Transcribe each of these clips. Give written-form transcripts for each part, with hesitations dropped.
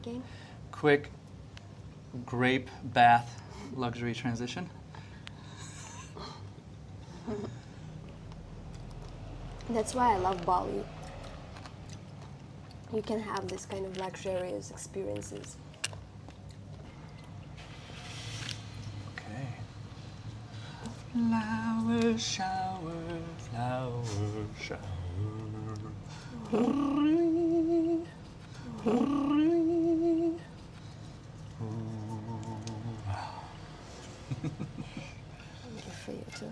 Game. Quick grape bath luxury transition. That's why I love Bali. You can have this kind of luxurious experiences. Okay. Flower shower, flower shower. Hurry, hurry. Good for you too.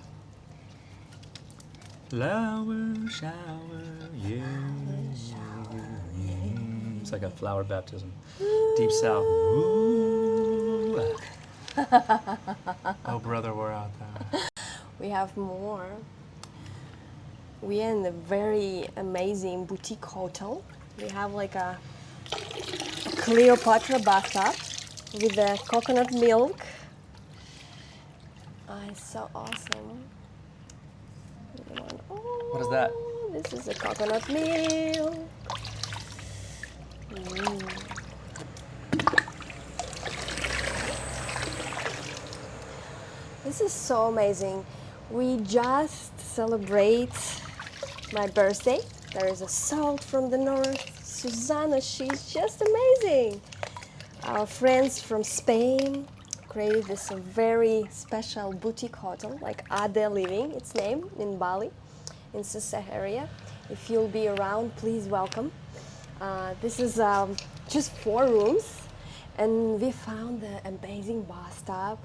Flower shower, yeah. It's like a flower baptism. Deep South. Ooh. Oh, brother, we're out there. We have more. We are in a very amazing boutique hotel. We have like a Cleopatra bathtub with the coconut milk. Oh, it's so awesome. What is that? This is a coconut milk. Mm. This is so amazing. We just celebrate my birthday. There is a salt from the north. Susanna, she's just amazing. Our friends from Spain created this very special boutique hotel, like Ade Living, its name, in Bali, in Susah area. If you'll be around, please welcome. This is just 4 rooms, and we found the amazing bathtub.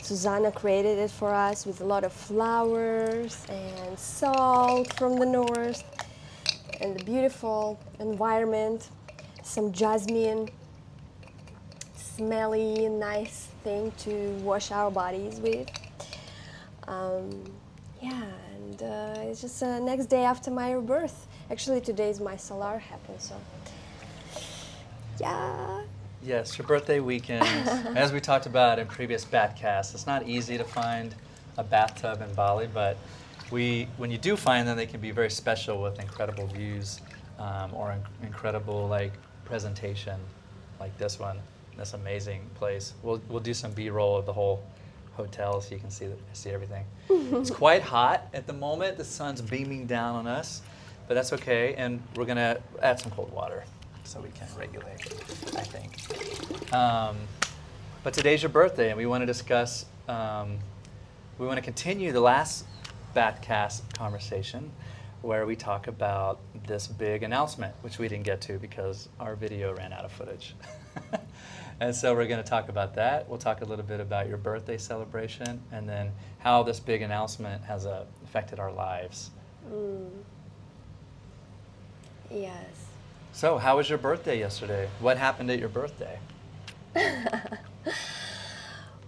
Susanna created it for us with a lot of flowers and salt from the north, and the beautiful environment, some jasmine, smelly, nice thing to wash our bodies with. Yeah, and it's just next day after my birth. Actually, today is my solar happen, so yeah. Yes, your birthday weekend. As we talked about in previous Batcasts, it's not easy to find a bathtub in Bali, but when you do find them, they can be very special with incredible views or incredible like presentation, like this one, this amazing place. We'll do some B-roll of the whole hotel so you can see everything. It's quite hot at the moment. The sun's beaming down on us, but that's okay. And we're gonna add some cold water so we can regulate, I think. But today's your birthday, and we want to discuss. We want to continue the last Batcast conversation, where we talk about this big announcement, which we didn't get to because our video ran out of footage. And so we're going to talk about that. We'll talk a little bit about your birthday celebration, and then how this big announcement has affected our lives. Yes. So, how was your birthday yesterday? What happened at your birthday?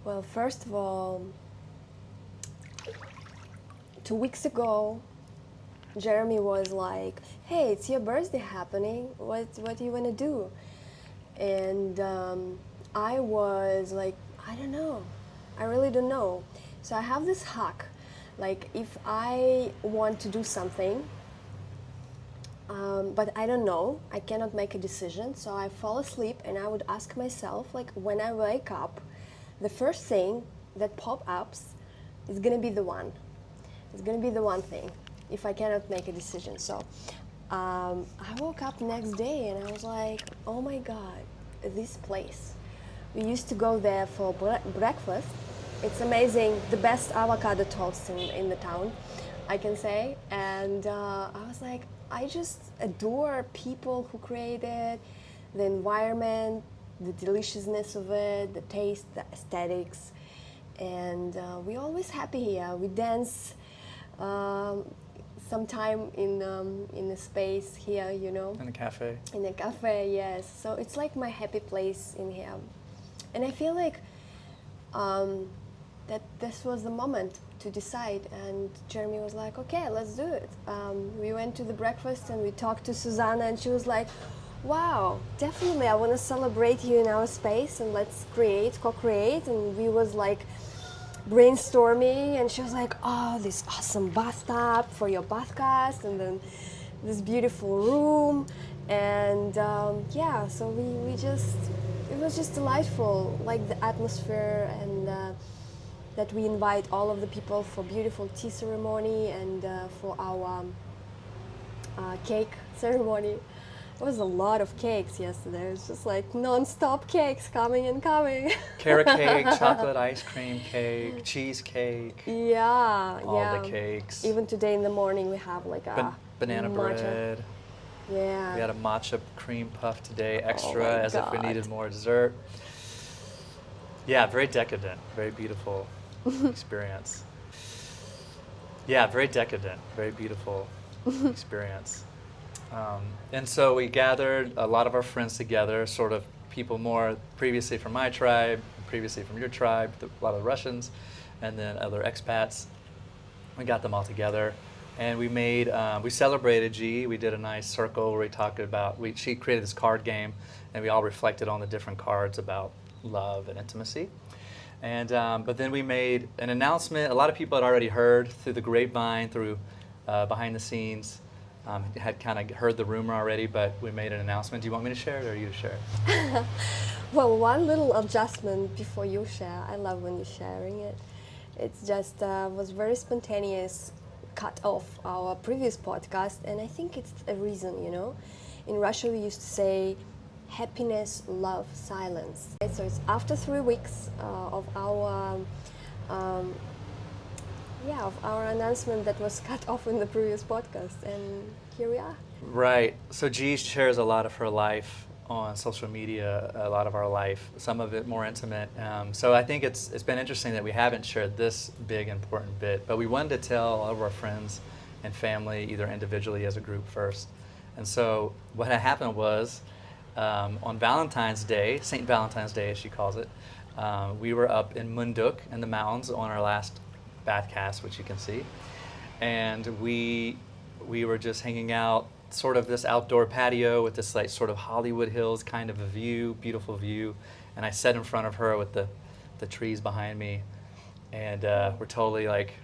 Well, first of all, 2 weeks ago, Jeremy was like, "Hey, it's your birthday happening. What do you want to do?" And I was like, "I don't know. I really don't know." So I have this hack. Like, if I want to do something, but I don't know, I cannot make a decision, so I fall asleep and I would ask myself, like, when I wake up, the first thing that pop-ups is gonna be the one. It's gonna be the one thing, if I cannot make a decision. So I woke up next day and I was like, oh my God, this place. We used to go there for breakfast. It's amazing, the best avocado toast in the town, I can say. And I was like, I just adore people who create it, the environment, the deliciousness of it, the taste, the aesthetics. And we're always happy here. We dance sometime in a space here, you know. In the cafe. In a cafe, yes. So it's like my happy place in here. And I feel like that this was the moment to decide, and Jeremy was like, okay, let's do it. We went to the breakfast and we talked to Susanna, and she was like, wow, definitely I want to celebrate you in our space, and let's co-create. And we was like brainstorming, and she was like, oh, this awesome bathtub for your bathcast, and then this beautiful room. And yeah, so we just, it was just delightful, like the atmosphere, and that we invite all of the people for beautiful tea ceremony, and for our cake ceremony. There was a lot of cakes yesterday. It was just like non-stop cakes coming and coming. Carrot cake, chocolate ice cream cake, cheesecake, Yeah, all yeah. the cakes. Even today in the morning we have like a Banana matcha. bread. Yeah. We had a matcha cream puff today, extra, my as if we God. needed more dessert. Yeah, very decadent, very beautiful experience. Yeah, very decadent, very beautiful experience. And so we gathered a lot of our friends together, sort of people more previously from my tribe, previously from your tribe, a lot of the Russians, and then other expats. We got them all together, and we made, we celebrated G. We did a nice circle where we talked about, she created this card game, and we all reflected on the different cards about love and intimacy. And but then we made an announcement. A lot of people had already heard through the grapevine, through behind the scenes, had kind of heard the rumor already, but we made an announcement. Do you want me to share it, or you to share it? Well, one little adjustment before you share. I love when you're sharing it. It's just was very spontaneous, cut off our previous podcast, and I think it's a reason, you know. In Russia, we used to say, happiness, love, silence. Okay, so it's after 3 weeks of our of our announcement that was cut off in the previous podcast, and here we are. Right. So G shares a lot of her life on social media, a lot of our life, some of it more intimate. So I think it's been interesting that we haven't shared this big, important bit, but we wanted to tell all of our friends and family, either individually as a group first. And so what had happened was, on Valentine's Day, St. Valentine's Day as she calls it, we were up in Munduk in the mountains on our last bath cast, which you can see, and we were just hanging out, sort of this outdoor patio with this like sort of Hollywood Hills kind of a view, beautiful view, and I sat in front of her with the trees behind me, and we're totally like,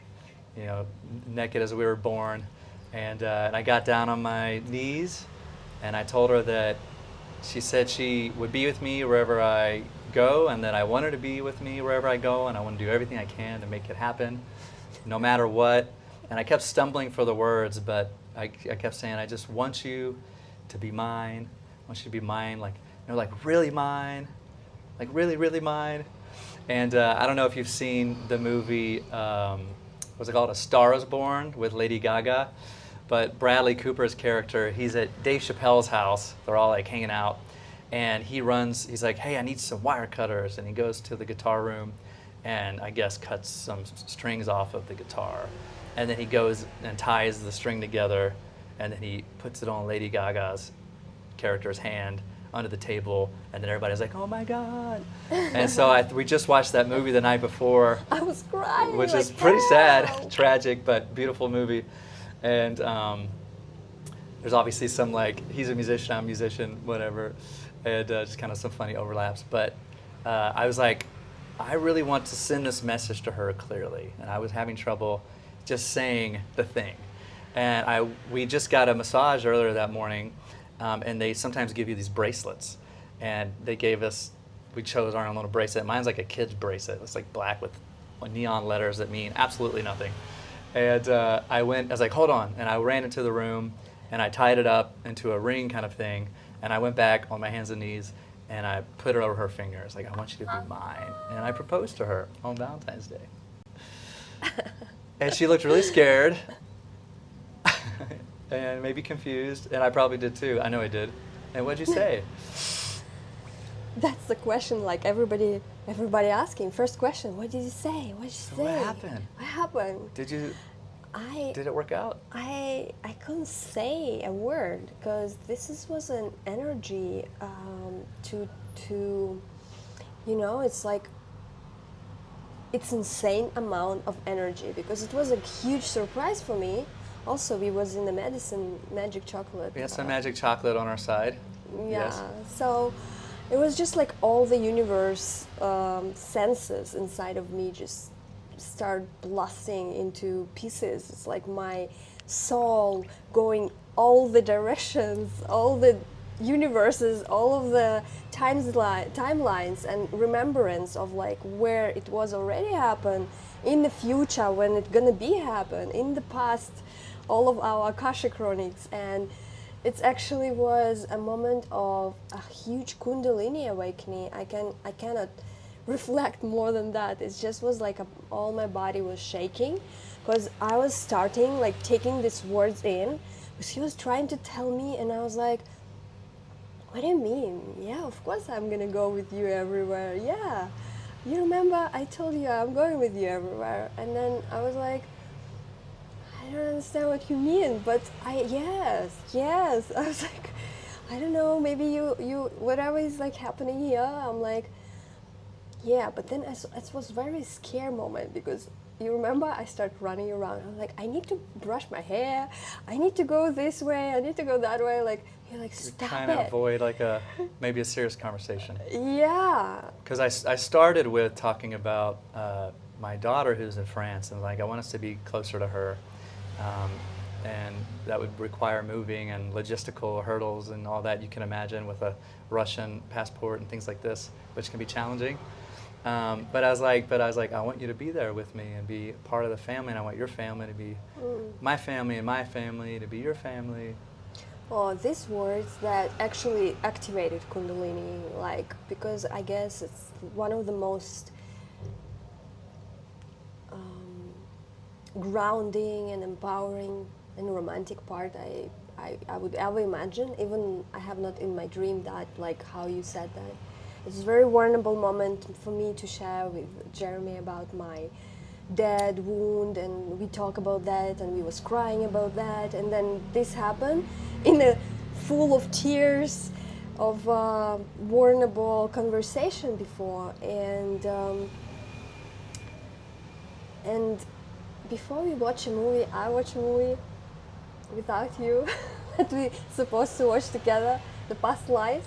you know, naked as we were born, and I got down on my knees, and I told her that she said she would be with me wherever I go, and that I want her to be with me wherever I go, and I want to do everything I can to make it happen, no matter what. And I kept stumbling for the words, but I kept saying, I just want you to be mine. I want you to be mine, like, you know, like really mine, like really, really mine. And I don't know if you've seen the movie, what's it called, A Star is Born with Lady Gaga. But Bradley Cooper's character, he's at Dave Chappelle's house. They're all like hanging out. And he's like, hey, I need some wire cutters. And he goes to the guitar room and I guess cuts some strings off of the guitar. And then he goes and ties the string together, and then he puts it on Lady Gaga's character's hand under the table, and then everybody's like, oh my God. And so we just watched that movie the night before. I was crying. Which like, is pretty sad, "Help." tragic, but beautiful movie. And there's obviously some like, he's a musician, I'm a musician, whatever, and just kind of some funny overlaps. But I was like, I really want to send this message to her clearly, and I was having trouble just saying the thing. And we just got a massage earlier that morning, and they sometimes give you these bracelets. And they gave us, we chose our own little bracelet. Mine's like a kid's bracelet. It's like black with neon letters that mean absolutely nothing. And I was like, hold on. And I ran into the room, and I tied it up into a ring kind of thing. And I went back on my hands and knees, and I put it over her fingers. Like, I want you to be mine. And I proposed to her on Valentine's Day. And she looked really scared and maybe confused, and I probably did too. I know I did. And what'd you say? That's the question, like everybody asking. First question, what did you say? What did you say? What happened? What happened? Did it work out? I couldn't say a word because was an energy to you know, it's like it's insane amount of energy because it was a huge surprise for me. Also, we was in the magic chocolate. We had some magic chocolate on our side. Yeah, Yes. so it was just like all the universe senses inside of me just start blasting into pieces. It's like my soul going all the directions, all the universes, all of the timelines and remembrance of like where it was already happened, in the future when it's gonna be happen, in the past, all of our Akasha chronics. And it actually was a moment of a huge Kundalini awakening. I cannot reflect more than that. It just was like all my body was shaking, because I was starting like taking these words in, because he was trying to tell me, and I was like, what do you mean? Yeah, of course I'm gonna go with you everywhere. Yeah, you remember I told you I'm going with you everywhere. And then I was like, I don't understand what you mean, but yes. I was like, I don't know, maybe you whatever is like happening here. I'm like, yeah, but then it was very scare moment, because you remember I start running around. I'm like, I need to brush my hair. I need to go this way. I need to go that way. Like, you're like, stop Trying to it. avoid like maybe a serious conversation. Yeah. Because I started with talking about my daughter who's in France, and like I want us to be closer to her, and that would require moving and logistical hurdles and all that you can imagine with a Russian passport and things like this, which can be challenging. But I was like, I want you to be there with me and be part of the family, and I want your family to be my family, and my family to be your family. Oh, these words that actually activated Kundalini, like, because I guess it's one of the most grounding and empowering and romantic part I would ever imagine. Even I have not in my dream that, like how you said that. It's a very vulnerable moment for me to share with Jeremy about my dad wound, and we talk about that, and we was crying about that, and then this happened in a full of tears of vulnerable conversation before, and before we watch a movie, I watch a movie without you that we supposed to watch together, The Past Lives.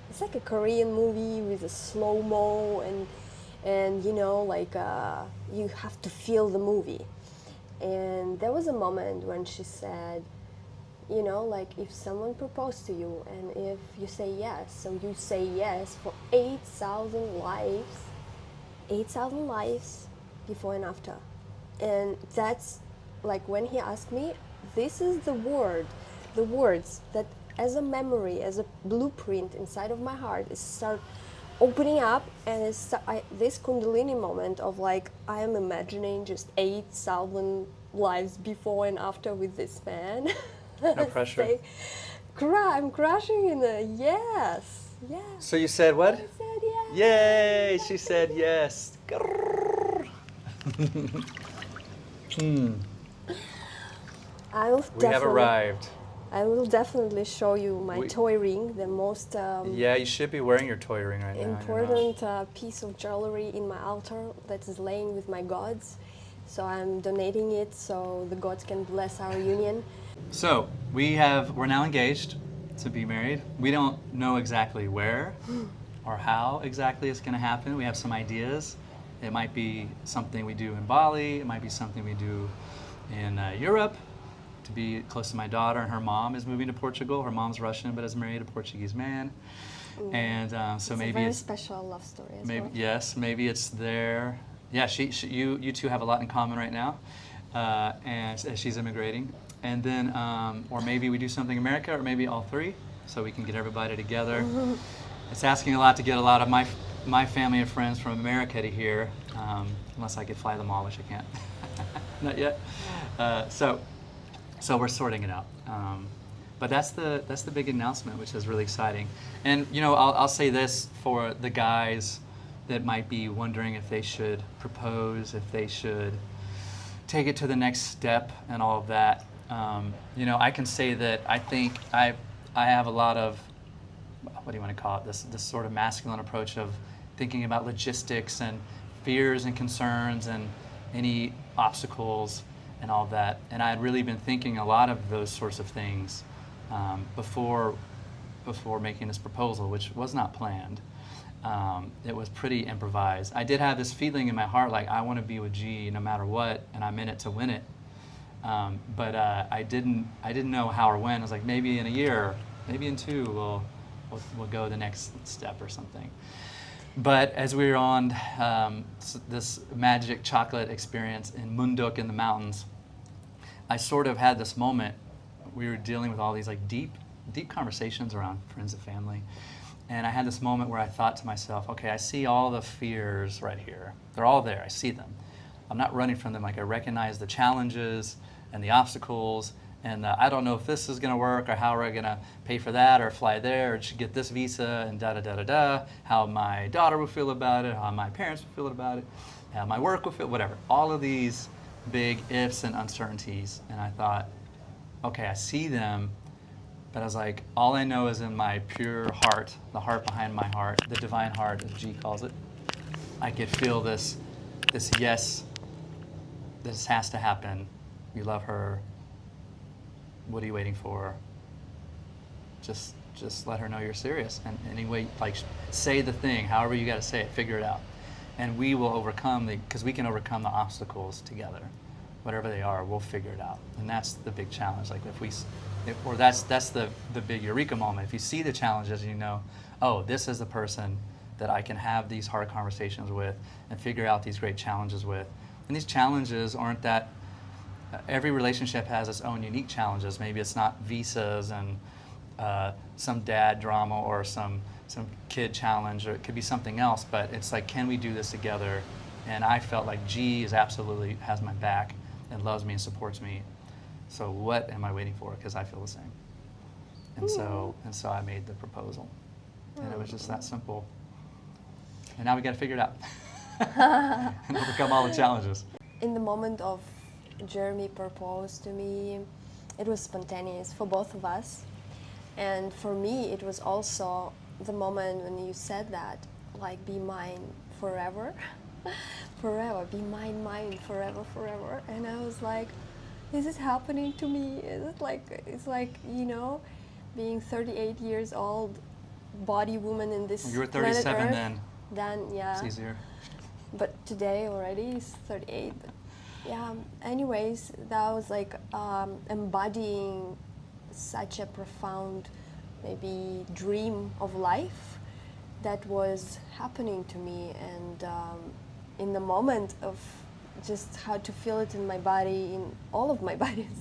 It's like a Korean movie with a slow-mo, and you know, like you have to feel the movie. And there was a moment when she said, you know, like if someone proposed to you and if you say yes, so you say yes for 8,000 lives before and after. And that's like when he asked me, this is the words that as a memory, as a blueprint inside of my heart is start opening up, and it's this Kundalini moment of like I am imagining just 8,000 lives before and after with this man. No pressure. I'm crashing in a yes. Yeah. So you said what? I said yes. Yay! She said yes. We have arrived. I will definitely show you my toy ring, the most yeah, you should be wearing your toy ring right now. important piece of jewelry in my altar that is laying with my gods. So I'm donating it so the gods can bless our union. So we're now engaged to be married. We don't know exactly where or how exactly it's going to happen. We have some ideas. It might be something we do in Bali. It might be something we do in Europe, to be close to my daughter. And her mom is moving to Portugal. Her mom's Russian but is married to a Portuguese man. And so maybe it's a very special love story as well. Yes, maybe it's there. Yeah, you two have a lot in common right now, and as she's immigrating. And then, or maybe we do something in America, or maybe all three, so we can get everybody together. It's asking a lot to get a lot of my family and friends from America to here, unless I could fly them all, which I can't. Not yet. So we're sorting it out. But that's the big announcement, which is really exciting. And you know, I'll say this for the guys that might be wondering if they should propose, if they should take it to the next step, and all of that. You know, I can say that I think I have a lot of, what do you want to call it, this sort of masculine approach of thinking about logistics and fears and concerns and any obstacles and all of that. And I had really been thinking a lot of those sorts of things before making this proposal, which was not planned. It was pretty improvised. I did have this feeling in my heart, like I want to be with G no matter what, and I'm in it to win it. But I didn't know how or when. I was like, maybe in a year, maybe in 2 we'll go the next step or something. But as we were on this magic chocolate experience in Munduk in the mountains, I sort of had this moment. We were dealing with all these like deep conversations around friends and family. And I had this moment where I thought to myself, okay, I see all the fears right here. They're all there. I see them. I'm not running from them. Like, I recognize the challenges and the obstacles, and I don't know if this is going to work, or how we're going to pay for that, or fly there, or should get this visa, and da-da-da-da-da, how my daughter will feel about it, how my parents will feel about it, how my work will feel, whatever. All of these big ifs and uncertainties. And I thought, okay, I see them, but I was like, all I know is in my pure heart, the heart behind my heart, the divine heart, as G calls it, I could feel this yes, this has to happen. You love her. What are you waiting for? Just let her know you're serious. And anyway, like, say the thing, however you got to say it, figure it out. And we will overcome because we can overcome the obstacles together. Whatever they are, we'll figure it out. And that's the big challenge. Like, that's the big eureka moment. If you see the challenges and you know, oh, this is the person that I can have these hard conversations with and figure out these great challenges with. And these challenges aren't that, every relationship has its own unique challenges. Maybe it's not visas and some dad drama or some kid challenge, or it could be something else, but it's like, can we do this together? And I felt like G is absolutely has my back and loves me and supports me. So what am I waiting for? Because I feel the same. And so I made the proposal. And it was just that simple. And now we got to figure it out and overcome all the challenges. In the moment of Jeremy proposed to me, it was spontaneous for both of us. And for me, it was also the moment when you said that, like, be mine forever. Forever, be mine forever. And I was like, is it happening to me? Is it like, it's like, you know, being 38 years old, body woman in this You were planet 37 Earth. then. Then, yeah. It's easier. But today already is 38. But yeah, anyways, that was like embodying such a profound, maybe, dream of life that was happening to me. And in the moment of just how to feel it in my body, in all of my bodies.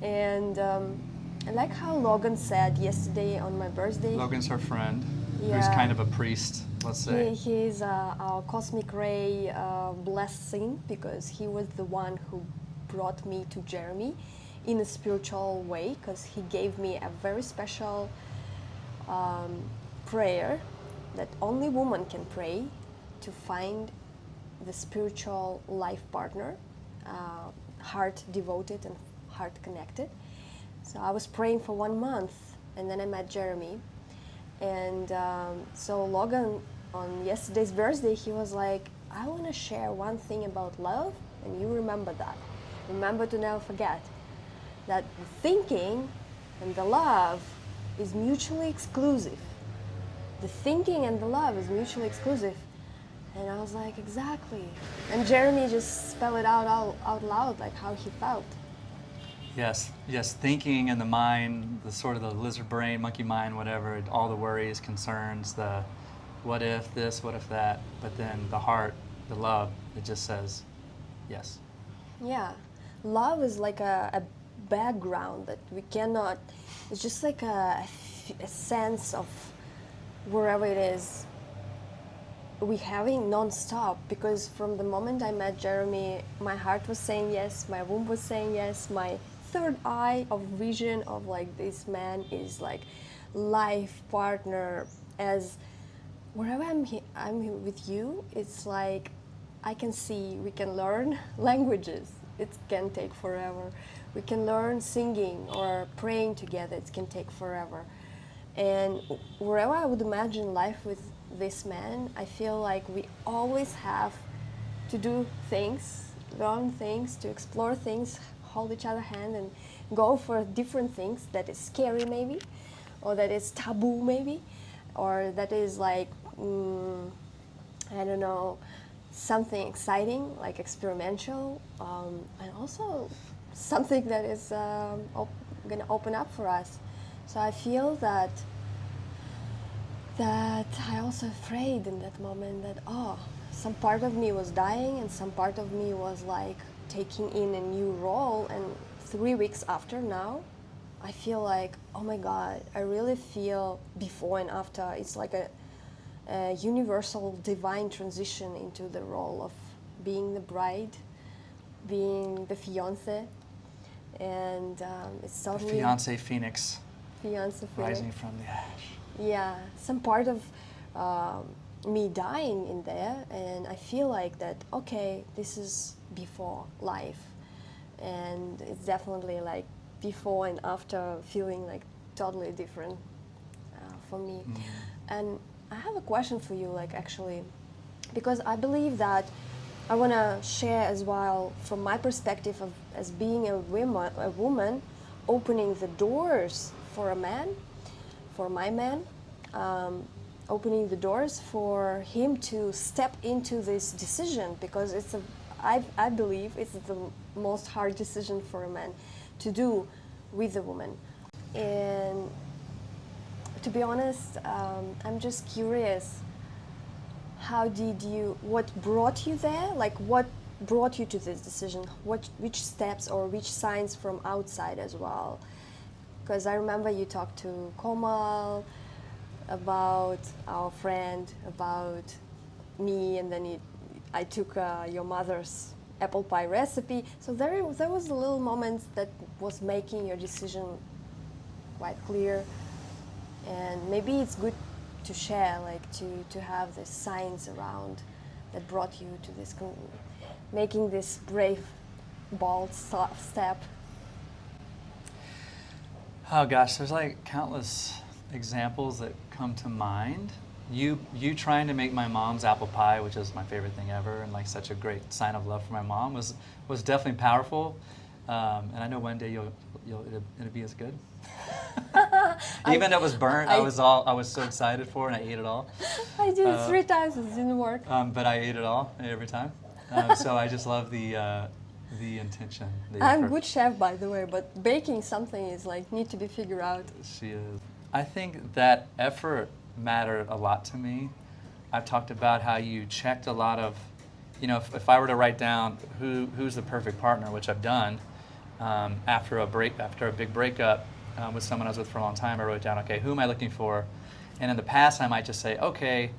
And I like how Logan said yesterday on my birthday. Logan's her friend, who's Yeah. kind of a priest, let's say. He's our cosmic ray blessing, because he was the one who brought me to Jeremy in a spiritual way, because he gave me a very special prayer that only woman can pray to find the spiritual life partner, heart devoted and heart connected. So I was praying for 1 month, and then I met Jeremy. And so Logan, on yesterday's birthday, he was like, I want to share one thing about love, and you remember that. Remember to never forget that the thinking and the love is mutually exclusive. The thinking and the love is mutually exclusive. And I was like, exactly. And Jeremy just spelled it out loud, like how he felt. Yes, thinking and the mind, the sort of the lizard brain, monkey mind, whatever, all the worries, concerns, the what if this, what if that, but then the heart, the love, it just says yes. Yeah, love is like a background that we cannot, it's just like a sense of wherever it is, we having non-stop, because from the moment I met Jeremy, my heart was saying yes, my womb was saying yes, my third eye of vision of like this man is like life partner. As wherever I'm here with you, it's like I can see we can learn languages. It can take forever. We can learn singing or praying together. It can take forever. And wherever I would imagine life with this man, I feel like we always have to do things, learn things, to explore things, hold each other's hand and go for different things that is scary maybe, or that is taboo maybe, or that is like, I don't know, something exciting, like experimental, and also something that is going to open up for us So I feel that I also afraid in that moment that, oh, some part of me was dying and some part of me was like taking in a new role. And 3 weeks after now, I feel like, oh my God, I really feel before and after. It's like a universal divine transition into the role of being the bride, being the fiance. And it's The totally fiance phoenix fiance rising feeling. from the ash. Yeah, some part of me dying in there, and I feel like that, okay, this is before life, and it's definitely like before and after feeling like totally different for me. And I have a question for you, like actually, because I believe that I want to share as well from my perspective of as being a woman opening the doors for a man, for my man, opening the doors for him to step into this decision, because I believe it's the most hard decision for a man to do with a woman. And to be honest, I'm just curious, what brought you there? Like, what brought you to this decision? Which steps or which signs from outside as well? Because I remember you talked to Komal about our friend, about me, and then I took your mother's apple pie recipe. So there was a little moment that was making your decision quite clear. And maybe it's good to share, like to have the signs around that brought you to this, making this brave, bold step. Oh gosh, there's like countless examples that come to mind. You trying to make my mom's apple pie, which is my favorite thing ever, and like such a great sign of love for my mom, was definitely powerful. And I know one day it'll be as good. Even though it was burnt, I was so excited for it, and I ate it all. I did it 3 times, it didn't work. But I ate it all every time. So I just love the intention. I'm a good chef, by the way, but baking something is like need to be figured out. She is. I think that effort mattered a lot to me. I've talked about how you checked a lot of, if I were to write down who's the perfect partner, which I've done, after a big breakup with someone I was with for a long time, I wrote down, okay, who am I looking for? And in the past, I might just say, okay,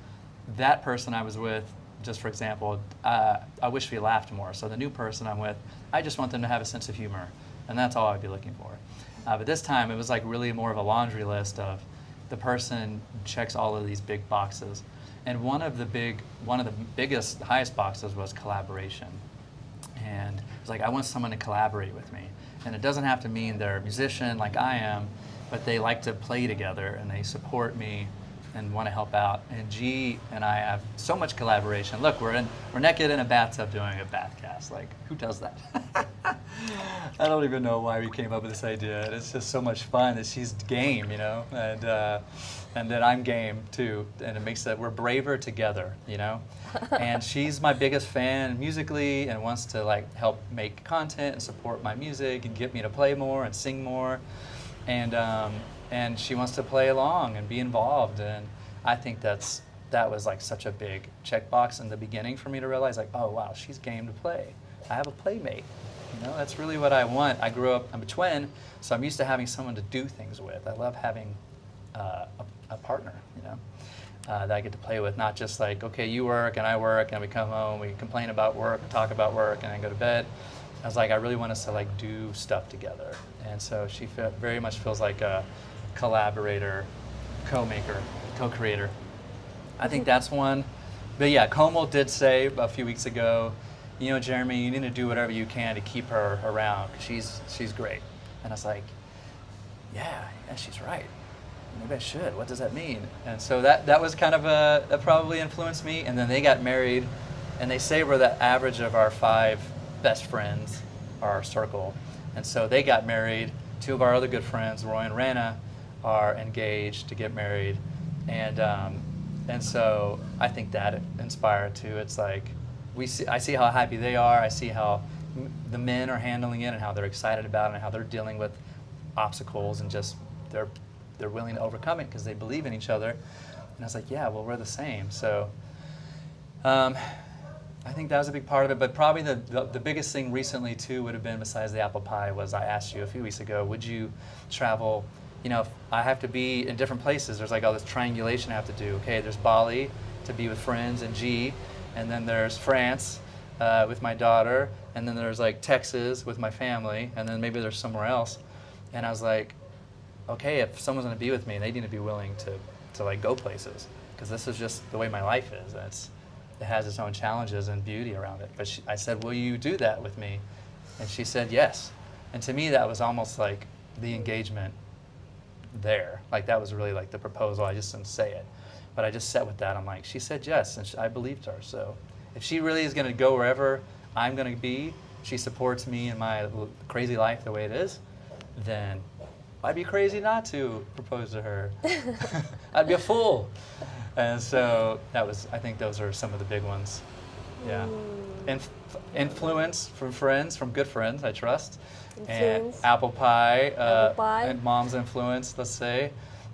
that person I was with, just for example, I wish we laughed more. So the new person I'm with, I just want them to have a sense of humor, and that's all I'd be looking for. But this time, it was like really more of a laundry list of the person checks all of these big boxes. And one of the biggest, highest boxes was collaboration. And it was like, I want someone to collaborate with me. And it doesn't have to mean they're a musician like I am, but they like to play together and they support me and want to help out. And G and I have so much collaboration. Look, we're naked in a bathtub doing a bath cast. Like, who does that? I don't even know why we came up with this idea. And it's just so much fun that she's game, and then I'm game too. And it makes that we're braver together, And she's my biggest fan musically and wants to like help make content and support my music and get me to play more and sing more. And she wants to play along and be involved, and I think that was like such a big checkbox in the beginning for me to realize, like, oh wow, she's game to play. I have a playmate. That's really what I want. I'm a twin, so I'm used to having someone to do things with. I love having a partner, that I get to play with, not just like, okay, you work and I work and we come home, we complain about work, talk about work, and then go to bed. I was like, I really want us to like do stuff together. And so she very much feels like a collaborator, co-maker, co-creator. I think that's one. But yeah, Como did say a few weeks ago, Jeremy, you need to do whatever you can to keep her around, 'cause she's great. And I was like, yeah, she's right. Maybe I should. What does that mean? And so that was kind of that probably influenced me. And then they got married, and they say we're the average of our 5 best friends, our circle. And so they got married. 2 of our other good friends, Roy and Rana, are engaged to get married. And so I think that inspired too. It's like I see how happy they are. I see how the men are handling it and how they're excited about it and how they're dealing with obstacles and just they're they're willing to overcome it because they believe in each other. And I was like, yeah, well, we're the same. So I think that was a big part of it. But probably the biggest thing recently, too, would have been, besides the apple pie, was I asked you a few weeks ago, would you travel? You know, if I have to be in different places. There's like all this triangulation I have to do. Okay, there's Bali to be with friends and G, and then there's France with my daughter, and then there's like Texas with my family, and then maybe there's somewhere else. And I was like, okay, if someone's going to be with me, they need to be willing to like go places, because this is just the way my life is. It has its own challenges and beauty around it. But I said, will you do that with me? And she said yes. And to me, that was almost like the engagement there. Like that was really like the proposal. I just didn't say it. But I just sat with that. I'm like, she said yes, and I believed her. So if she really is going to go wherever I'm going to be, she supports me in my crazy life the way it is, then I'd be crazy not to propose to her. I'd be a fool. And so I think those are some of the big ones. Yeah. Influence from friends, from good friends, I trust. Influence. And apple pie. And mom's influence, let's say.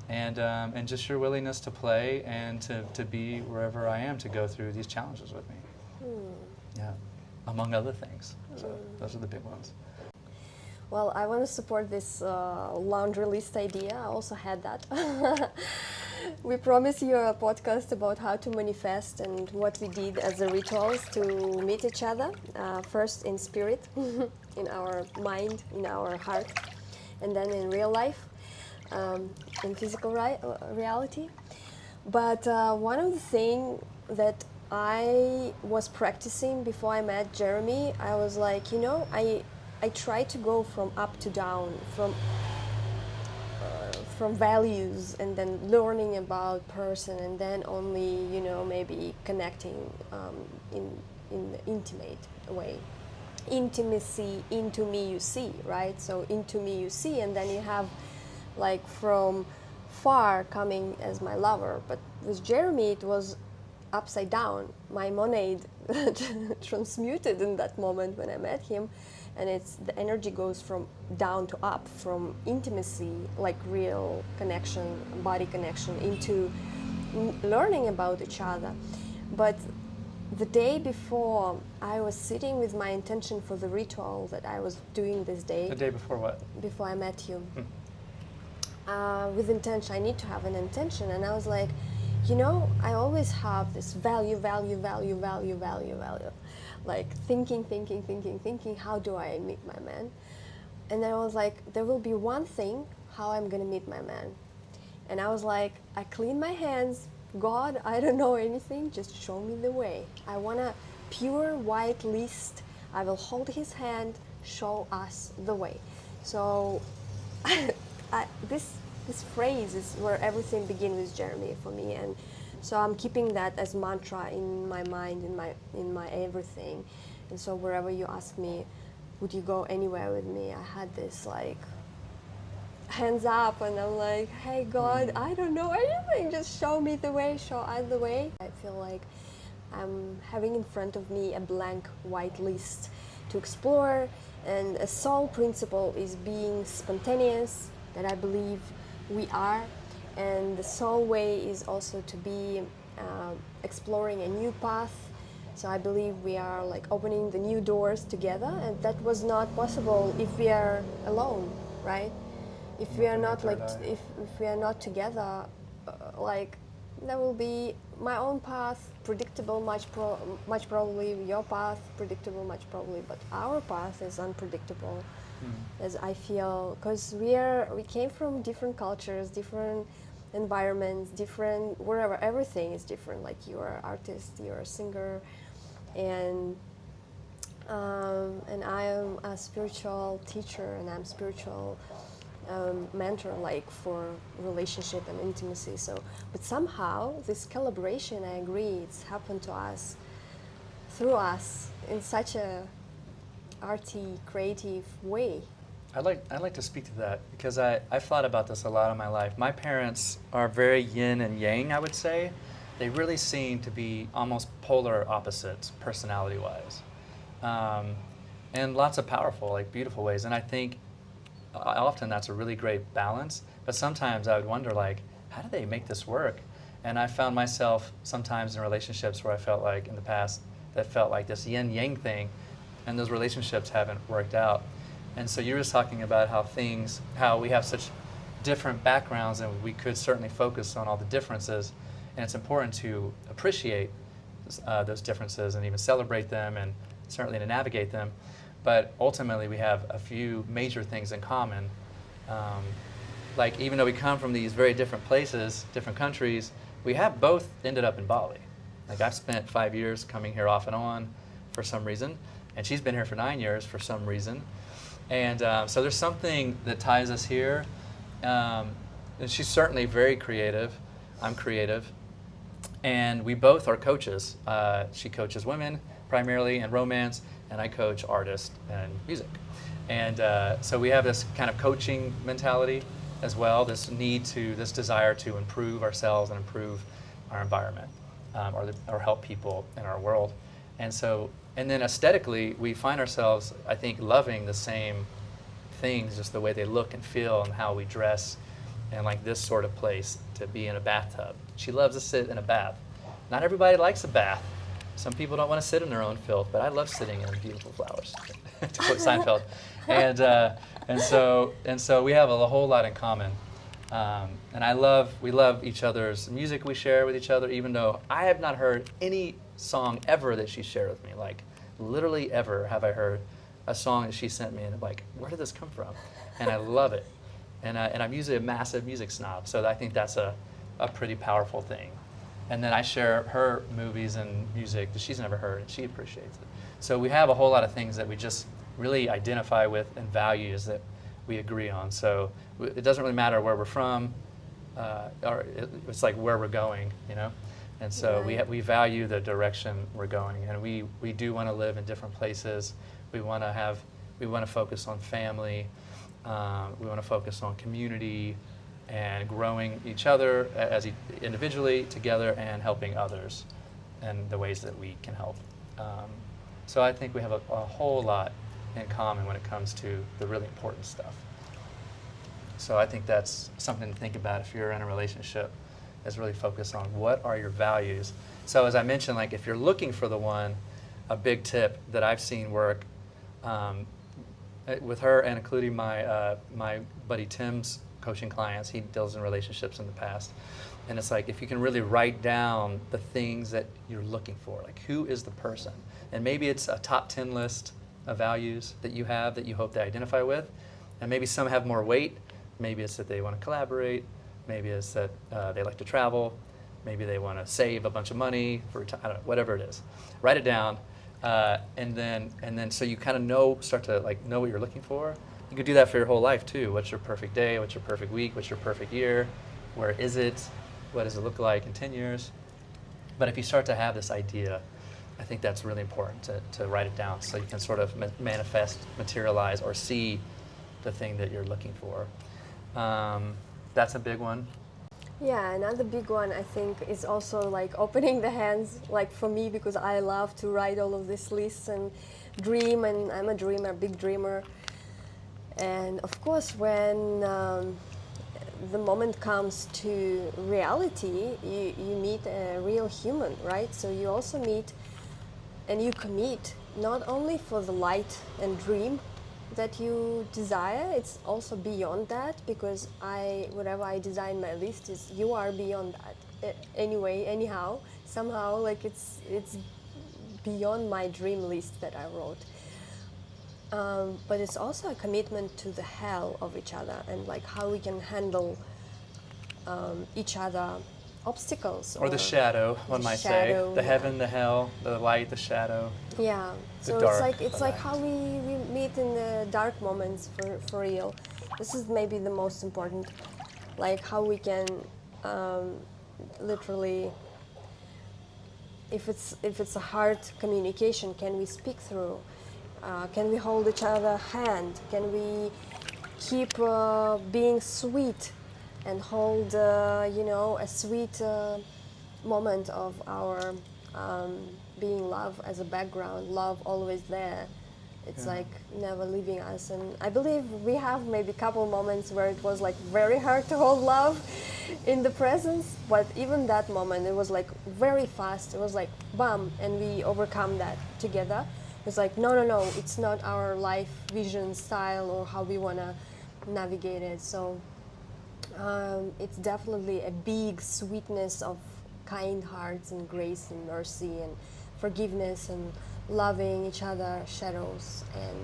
And just your willingness to play and to be wherever I am, to go through these challenges with me. Yeah. Among other things. So those are the big ones. Well, I want to support this laundry list idea. I also had that. We promised you a podcast about how to manifest and what we did as the rituals to meet each other, first in spirit, in our mind, in our heart, and then in real life, in physical reality. But one of the things that I was practicing before I met Jeremy, I was like, I try to go from up to down, from values, and then learning about person, and then only maybe connecting in the intimate way. Intimacy, into me you see, right? So into me you see, and then you have like from far coming as my lover. But with Jeremy it was upside down. My monade transmuted in that moment when I met him. And the energy goes from down to up, from intimacy, like real connection, body connection, into learning about each other. But the day before, I was sitting with my intention for the ritual that I was doing this day. The day before what? Before I met you. With intention, I need to have an intention. And I was like, I always have this value. Like thinking, how do I meet my man? And then I was like, there will be one thing, how I'm gonna meet my man. And I was like, I clean my hands, God, I don't know anything, just show me the way. I want a pure white list. I will hold his hand, show us the way. So this phrase is where everything begins with Jeremy for me. And so I'm keeping that as mantra in my mind, in my everything. And so wherever you ask me, would you go anywhere with me? I had this like hands up, and I'm like, hey God, I don't know anything. Just show me the way, show us the way. I feel like I'm having in front of me a blank white list to explore. And a soul principle is being spontaneous, that I believe we are. And the soul way is also to be exploring a new path. So I believe we are like opening the new doors together, and that was not possible if we are alone, right? If we are not like, if we are not together, like there will be my own path, predictable, much probably your path, predictable, much probably, but our path is unpredictable. As I feel, because we came from different cultures, different environments, different wherever, everything is different. Like you're an artist, you're a singer, and I am a spiritual teacher, and I'm spiritual mentor, like for relationship and intimacy. So, but somehow this collaboration, I agree, it's happened to us, through us, in such a arty, creative way. I'd like to speak to that, because I've thought about this a lot in my life. My parents are very yin and yang, I would say. They really seem to be almost polar opposites, personality-wise, and lots of powerful, like beautiful ways. And I think often that's a really great balance. But sometimes I would wonder, like, how do they make this work? And I found myself sometimes in relationships where I felt like in the past that felt like this yin-yang thing, and those relationships haven't worked out. And so you were just talking about how we have such different backgrounds, and we could certainly focus on all the differences, and it's important to appreciate those differences and even celebrate them and certainly to navigate them. But ultimately we have a few major things in common. Like even though we come from these very different places, different countries, we have both ended up in Bali. Like I've spent 5 years coming here off and on for some reason, and she's been here for 9 years for some reason. And so there's something that ties us here. And she's certainly very creative. I'm creative. And we both are coaches. She coaches women primarily in romance, and I coach artists and music. And so we have this kind of coaching mentality as well, this desire to improve ourselves and improve our environment, or help people in our world. And then aesthetically, we find ourselves, I think, loving the same things, just the way they look and feel and how we dress, and like this sort of place to be in a bathtub. She loves to sit in a bath. Not everybody likes a bath. Some people don't want to sit in their own filth, but I love sitting in beautiful flowers, to quote Seinfeld. And so we have a whole lot in common. And we love each other's music we share with each other, even though I have not heard any song ever that she shared with me. Like, literally ever have I heard a song that she sent me, and I'm like, where did this come from? And I love it. And I'm usually a massive music snob, so I think that's a pretty powerful thing. And then I share her movies and music that she's never heard, and she appreciates it. So we have a whole lot of things that we just really identify with, and values that we agree on. So it doesn't really matter where we're from, or it's like where we're going, you know? And so we value the direction we're going, and we do want to live in different places. We want to focus on family. We want to focus on community and growing each other as individually, together, and helping others in the ways that we can help. So I think we have a whole lot in common when it comes to the really important stuff. So I think that's something to think about if you're in a relationship, is really focus on what are your values. So as I mentioned, like if you're looking for the one, a big tip that I've seen work with her, and including my buddy Tim's coaching clients, he deals in relationships in the past, and it's like if you can really write down the things that you're looking for, like who is the person, and maybe it's a top 10 list of values that you have that you hope they identify with, and maybe some have more weight. Maybe it's that they want to collaborate, maybe it's that they like to travel, maybe they want to save a bunch of money for I don't know, whatever it is. Write it down, and then so you kind of start to like know what you're looking for. You could do that for your whole life too. What's your perfect day? What's your perfect week? What's your perfect year? Where is it? What does it look like in 10 years? But if you start to have this idea, I think that's really important to write it down, so you can sort of manifest, materialize, or see the thing that you're looking for. That's a big one. Yeah, another big one I think is also like opening the hands, like for me, because I love to write all of these lists and dream, and I'm a dreamer, big dreamer. And of course, when the moment comes to reality, you meet a real human, right? So you also meet and you commit not only for the light and dream that you desire, it's also beyond that, because whatever I design my list is you are beyond that anyway, anyhow, somehow, like it's beyond my dream list that I wrote. But it's also a commitment to the hell of each other, and like how we can handle each other obstacles. Or the shadow, one might say. The heaven, the hell, the light, the shadow. Yeah. So it's like how we meet in the dark moments for real. This is maybe the most important, like how we can literally, if it's a hard communication, can we speak through? Can we hold each other's hand? Can we keep being sweet and hold, a sweet moment of our being love as a background, love always there, It's Yeah. like never leaving us. And I believe we have maybe a couple moments where it was like very hard to hold love in the presence, but even that moment, it was like very fast. It was like bam, and we overcome that together. It's like, no, no, no, it's not our life vision style or how we want to navigate it. So it's definitely a big sweetness of kind hearts and grace and mercy and forgiveness and loving each other shadows and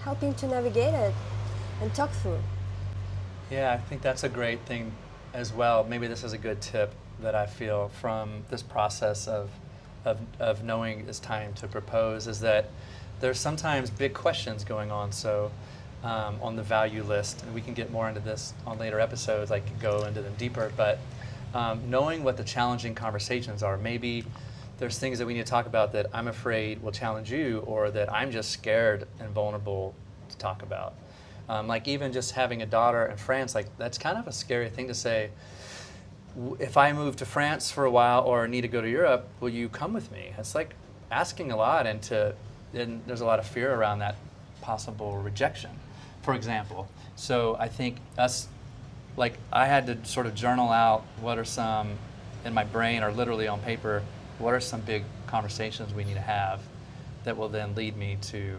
helping to navigate it and talk through. Yeah, I think that's a great thing as well. Maybe this is a good tip that I feel from this process of knowing it's time to propose is that there's sometimes big questions going on. So on the value list, and we can get more into this on later episodes, I can go into them deeper, but knowing what the challenging conversations are. Maybe there's things that we need to talk about that I'm afraid will challenge you, or that I'm just scared and vulnerable to talk about. Like even just having a daughter in France, like that's kind of a scary thing to say. If I move to France for a while or need to go to Europe, will you come with me? It's like asking a lot, and there's a lot of fear around that possible rejection, for example. So I think like I had to sort of journal out what are some, in my brain or literally on paper, what are some big conversations we need to have that will then lead me to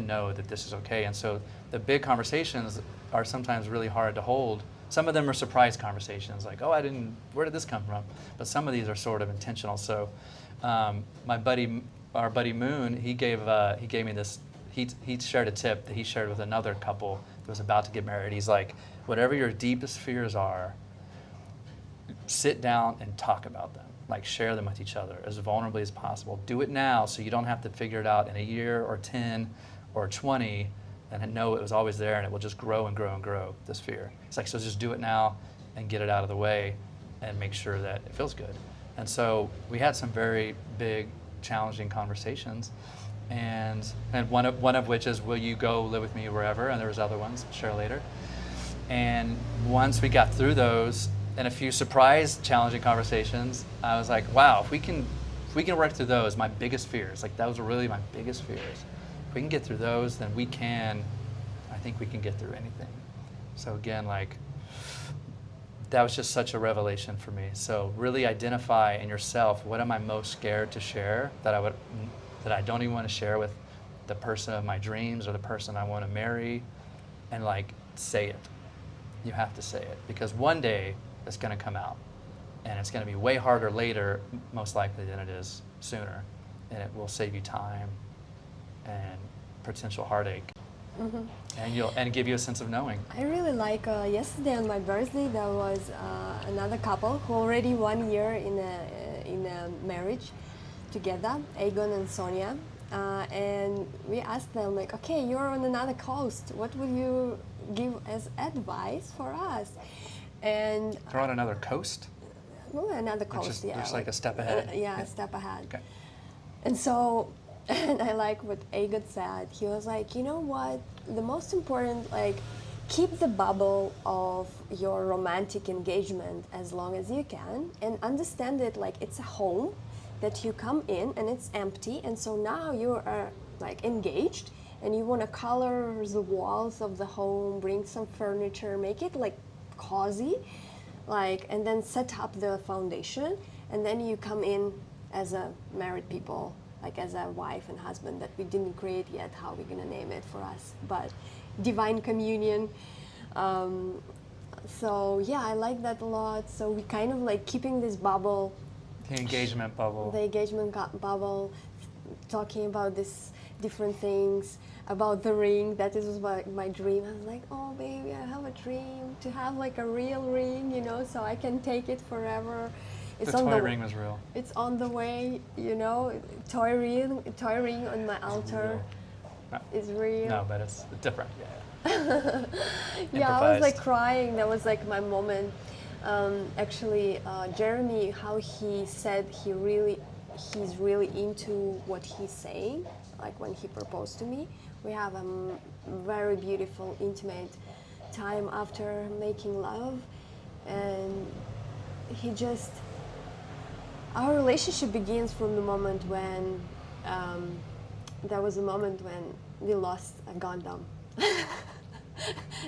know that this is okay. And so the big conversations are sometimes really hard to hold. Some of them are surprise conversations, like, oh, where did this come from? But some of these are sort of intentional. So our buddy Moon, he gave me this, he shared a tip that he shared with another couple that was about to get married. He's like, whatever your deepest fears are, sit down and talk about them. Like share them with each other as vulnerably as possible. Do it now so you don't have to figure it out in a year or 10 or 20 and know it was always there and it will just grow and grow and grow, this fear. It's like, so just do it now and get it out of the way and make sure that it feels good. And so we had some very big, challenging conversations, and one of which is, will you go live with me wherever? And there was other ones, share later. And once we got through those and a few surprise challenging conversations, I was like, wow, if we can work through those, my biggest fears, like those were really my biggest fears. If we can get through those, then I think we can get through anything. So again, like, that was just such a revelation for me. So really identify in yourself, what am I most scared to share that I don't even want to share with the person of my dreams or the person I want to marry, and like say it. You have to say it, because one day it's going to come out, and it's going to be way harder later, most likely, than it is sooner, and it will save you time and potential heartache. Mm-hmm. and give you a sense of knowing. I really like yesterday on my birthday there was another couple who already 1 year in a marriage together, Aegon and Sonia, and we asked them like, okay, you're on another coast, what would you give as advice for us? And they're on another coast? Well, another coast, yeah. Just like a step ahead. Yeah, a step ahead. Okay. And so, and I like what Aegon said. He was like, you know what? The most important, like, keep the bubble of your romantic engagement as long as you can, and understand it like it's a home that you come in and it's empty. And so now you are like engaged, and you want to color the walls of the home, bring some furniture, make it like cozy, like, and then set up the foundation, and then you come in as a married people, like as a wife and husband that we didn't create yet, how we're gonna name it for us, but divine communion. So yeah, I like that a lot. So we kind of like keeping this bubble, the engagement bubble, bubble, talking about this different things, about the ring. That is my dream. I was like, oh baby, I have a dream to have like a real ring, you know, so I can take it forever. It's the toy ring was real. It's on the way, you know. Toy ring on my altar is real. No, but it's different. Yeah, I was like crying. That was like my moment. Actually, Jeremy, how he said he's really into what he's saying. Like when he proposed to me, we have a very beautiful, intimate time after making love, and our relationship begins from the moment when there was a moment when we lost a Gundam.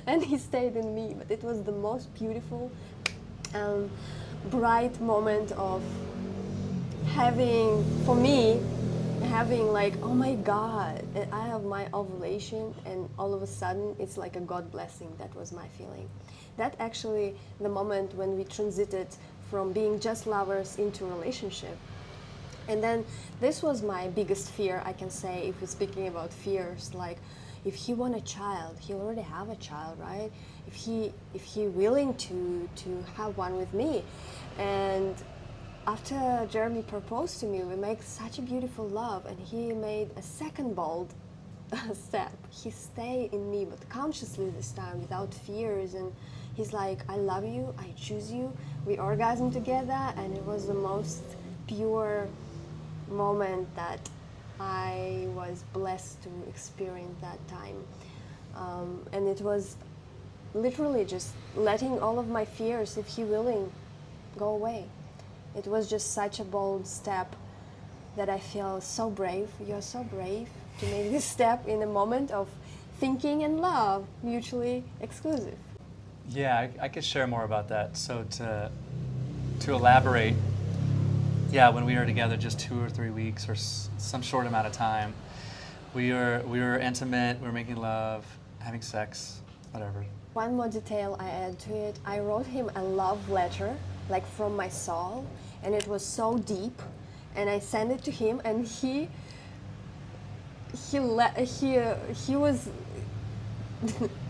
And he stayed in me, but it was the most beautiful, bright moment of having, for me, having like, oh my God, I have my ovulation, and all of a sudden it's like a God blessing. That was my feeling. That actually the moment when we transited from being just lovers into a relationship. And then this was my biggest fear, I can say, if we're speaking about fears, like if he want a child, he already have a child, right? If he willing to have one with me. And after Jeremy proposed to me, we make such a beautiful love, and he made a second bold step. He stayed in me, but consciously this time, without fears, and he's like, I love you, I choose you. We orgasmed together, and it was the most pure moment that I was blessed to experience that time. And it was literally just letting all of my fears, if he willing, go away. It was just such a bold step that I feel so brave. You're so brave to make this step in a moment of thinking and love, mutually exclusive. Yeah, I could share more about that. So to elaborate, yeah, when we were together just 2 or 3 weeks or some short amount of time, we were intimate, we were making love, having sex, whatever. One more detail I add to it, I wrote him a love letter, like from my soul, and it was so deep, and I sent it to him, and he was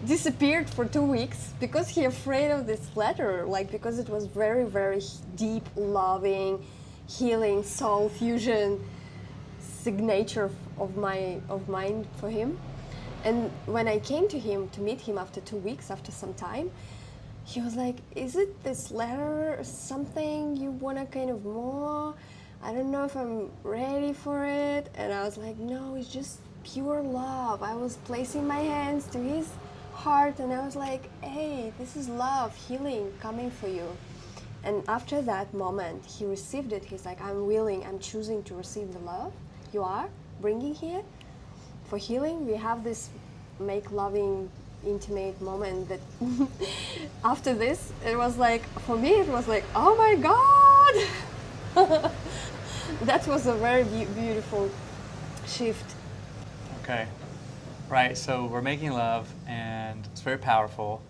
disappeared for 2 weeks because he afraid of this letter, like because it was very, very deep, loving, healing, soul fusion signature of mine for him. And when I came to him to meet him after 2 weeks, after some time, he was like, is it this letter something you want to kind of more? I don't know if I'm ready for it. And I was like, no, it's just pure love. I was placing my hands to his heart, and I was like, hey, this is love, healing coming for you. And after that moment, he received it. He's like, I'm willing, I'm choosing to receive the love you are bringing here. For healing, we have this make loving, intimate moment that after this, it was like, for me, it was like, oh my God! That was a very beautiful shift. Okay. Right, so we're making love, and it's very powerful,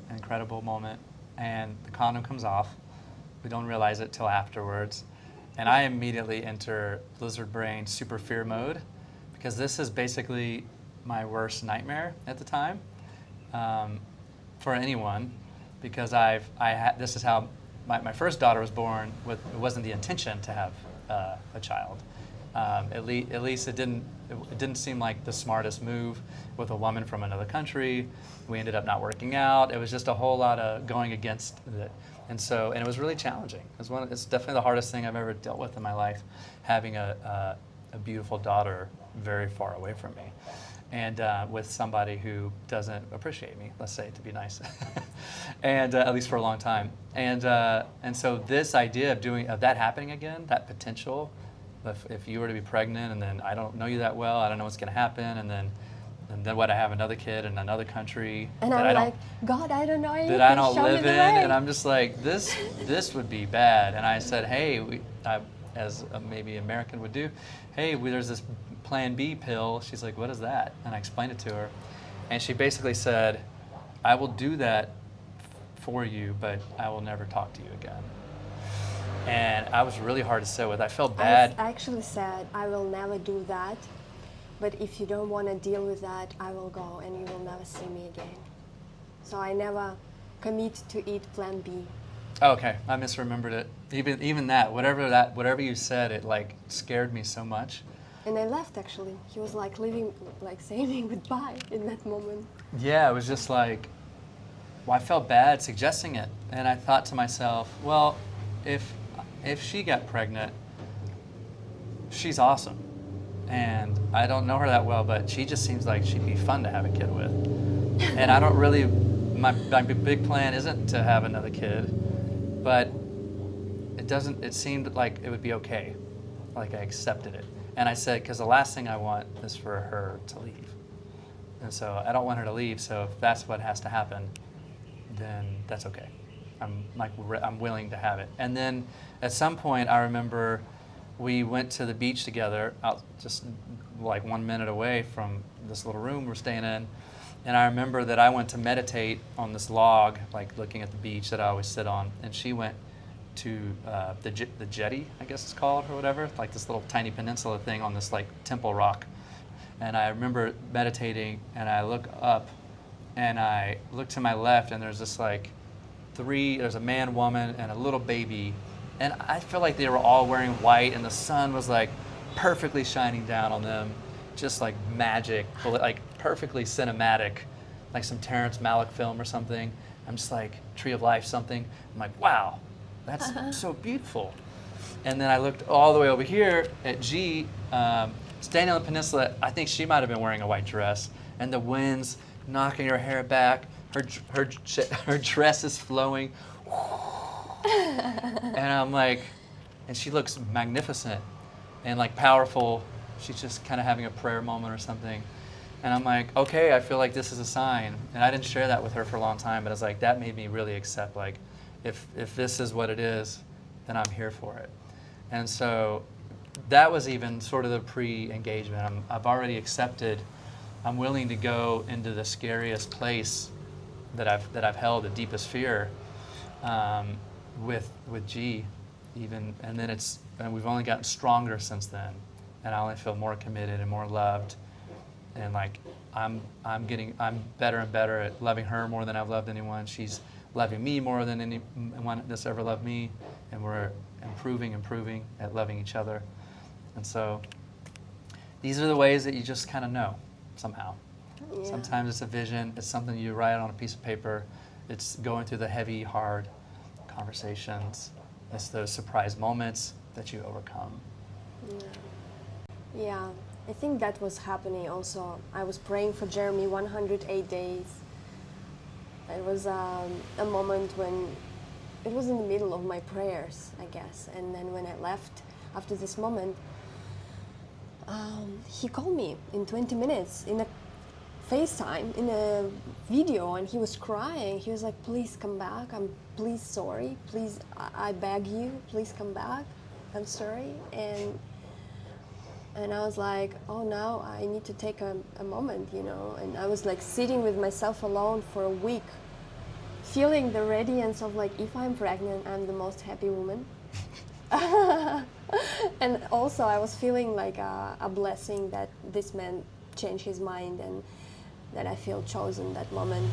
an incredible moment, and the condom comes off. We don't realize it till afterwards. And I immediately enter lizard brain super fear mode, because this is basically my worst nightmare at the time for anyone, because this is how my first daughter was born. It wasn't the intention to have a child. At least it didn't seem like the smartest move with a woman from another country. We ended up not working out. It was just a whole lot of going against it. And it was really challenging. It's definitely the hardest thing I've ever dealt with in my life, having a beautiful daughter very far away from me, and with somebody who doesn't appreciate me, let's say, to be nice, and at least for a long time. And so this idea of that happening again, that potential, if you were to be pregnant and then I don't know you that well, I don't know what's going to happen, and then what, I have another kid in another country and that I'm like, God, I don't know anything, that I don't show live me in, the way. and I'm just like, this would be bad. And I said, hey, as maybe American would do, hey, there's this Plan B pill. She's like, what is that? And I explained it to her, and she basically said, I will do that for you, but I will never talk to you again. And I was really hard to sit with. I felt bad. I actually said, I will never do that, but if you don't want to deal with that, I will go and you will never see me again. So I never commit to eat Plan B. Okay, I misremembered it. Even whatever you said, it like scared me so much. And I left, actually. He was like leaving, like saying goodbye in that moment. Yeah, it was just like, well, I felt bad suggesting it. And I thought to myself, well, if she got pregnant, she's awesome. And I don't know her that well, but she just seems like she'd be fun to have a kid with. And I don't really, my big plan isn't to have another kid, but it seemed like it would be okay. like I accepted it. And I said, because the last thing I want is for her to leave. And so I don't want her to leave, so if that's what has to happen, then that's okay. I'm willing to have it. And then at some point, I remember we went to the beach together, out just like 1 minute away from this little room we're staying in. And I remember that I went to meditate on this log, like looking at the beach that I always sit on. And she went to the jetty, I guess it's called, or whatever, like this little tiny peninsula thing on this like temple rock. And I remember meditating, and I look up, and I look to my left, and there's this like there's a man, woman, and a little baby. And I feel like they were all wearing white, and the sun was like perfectly shining down on them, just like magic, like perfectly cinematic, like some Terrence Malick film or something. I'm just like, Tree of Life something. I'm like, wow, that's so beautiful. And then I looked all the way over here at G, standing on the peninsula. I think she might have been wearing a white dress, and the wind's knocking her hair back. Her dress is flowing. And I'm like, and she looks magnificent and like powerful. She's just kind of having a prayer moment or something. And I'm like, okay, I feel like this is a sign. And I didn't share that with her for a long time, but I was like, that made me really accept, like, if this is what it is, then I'm here for it. And so that was even sort of the pre-engagement. I've already accepted. I'm willing to go into the scariest place that I've held, the deepest fear, with G, even, and then we've only gotten stronger since then, and I only feel more committed and more loved, and like I'm better and better at loving her more than I've loved anyone. She's loving me more than anyone that's ever loved me, and we're improving at loving each other. And so these are the ways that you just kind of know somehow. Yeah. Sometimes it's a vision, it's something you write on a piece of paper, it's going through the heavy, hard conversations, it's those surprise moments that you overcome. Yeah, I think that was happening also. I was praying for Jeremy 108 days. It was a moment when it was in the middle of my prayers, I guess. And then when I left after this moment, he called me in 20 minutes in a FaceTime, in a video, and he was crying. He was like, please come back. I'm please sorry. Please, I beg you, please come back. I'm sorry. And I was like, oh, now I need to take a moment, you know. And I was like sitting with myself alone for a week, feeling the radiance of like, if I'm pregnant, I'm the most happy woman. And also I was feeling like a blessing that this man changed his mind, and that I feel chosen that moment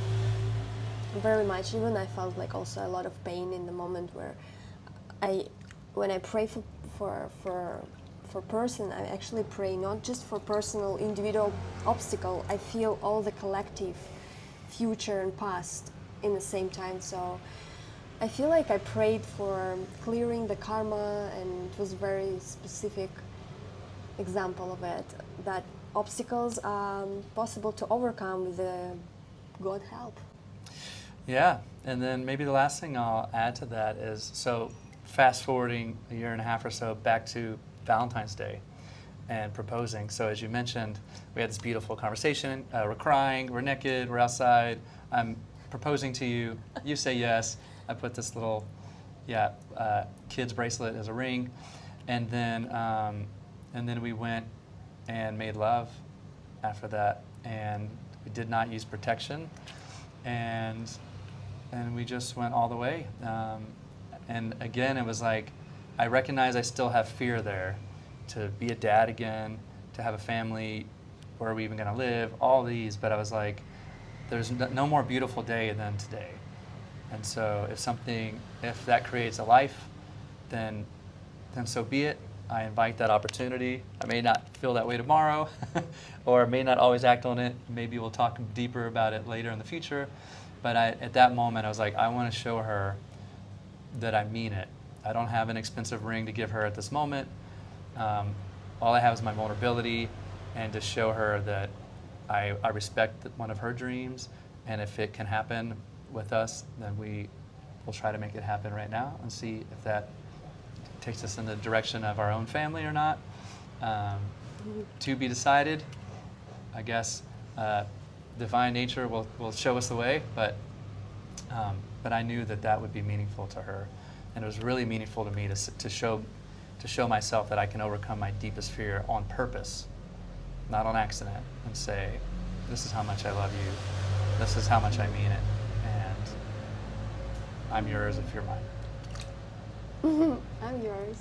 very much. Even I felt like also a lot of pain in the moment where when I pray for person, I actually pray not just for personal individual obstacle. I feel all the collective future and past in the same time. So I feel like I prayed for clearing the karma, and it was a very specific example of it, that obstacles are possible to overcome with God help. Yeah, and then maybe the last thing I'll add to that is, so fast forwarding a year and a half or so back to Valentine's Day and proposing. So as you mentioned, we had this beautiful conversation. We're crying, we're naked, we're outside. I'm proposing to you. You say yes. I put this little, kid's bracelet as a ring, and then we went and made love after that, and we did not use protection, and we just went all the way. And again, it was like, I recognize I still have fear there, to be a dad again, to have a family, where are we even going to live, all these, but I was like, there's no more beautiful day than today. And so if that creates a life, then so be it. I invite that opportunity. I may not feel that way tomorrow, or may not always act on it. Maybe we'll talk deeper about it later in the future. But at that moment, I was like, I want to show her that I mean it. I don't have an expensive ring to give her at this moment. All I have is my vulnerability, and to show her that I respect one of her dreams, and if it can happen with us, then we'll try to make it happen right now and see if that takes us in the direction of our own family or not. To be decided. I guess divine nature will show us the way, but I knew that would be meaningful to her, and it was really meaningful to me to show myself that I can overcome my deepest fear on purpose, not on accident, and say, this is how much I love you, this is how much I mean it, and I'm yours if you're mine. I'm yours.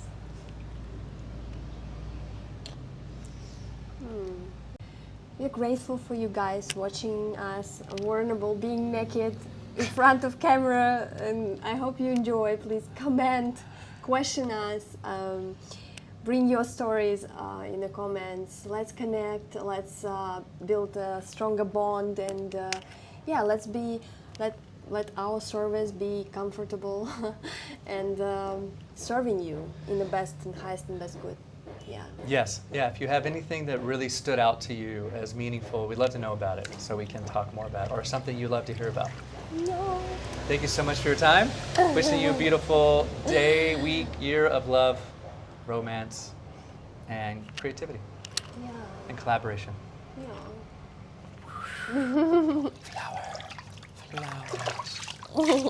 We're grateful for you guys watching us vulnerable, being naked in front of camera, and I hope you enjoy. Please comment, question us, bring your stories in the comments. Let's connect, let's build a stronger bond, and yeah, let our service be comfortable and serving you in the best and highest and best good. Yeah. Yes. Yeah. If you have anything that really stood out to you as meaningful, we'd love to know about it so we can talk more about it, or something you'd love to hear about. No. Thank you so much for your time. Wishing you a beautiful day, week, year of love, romance, and creativity. Yeah. And collaboration. Yeah. Flowers.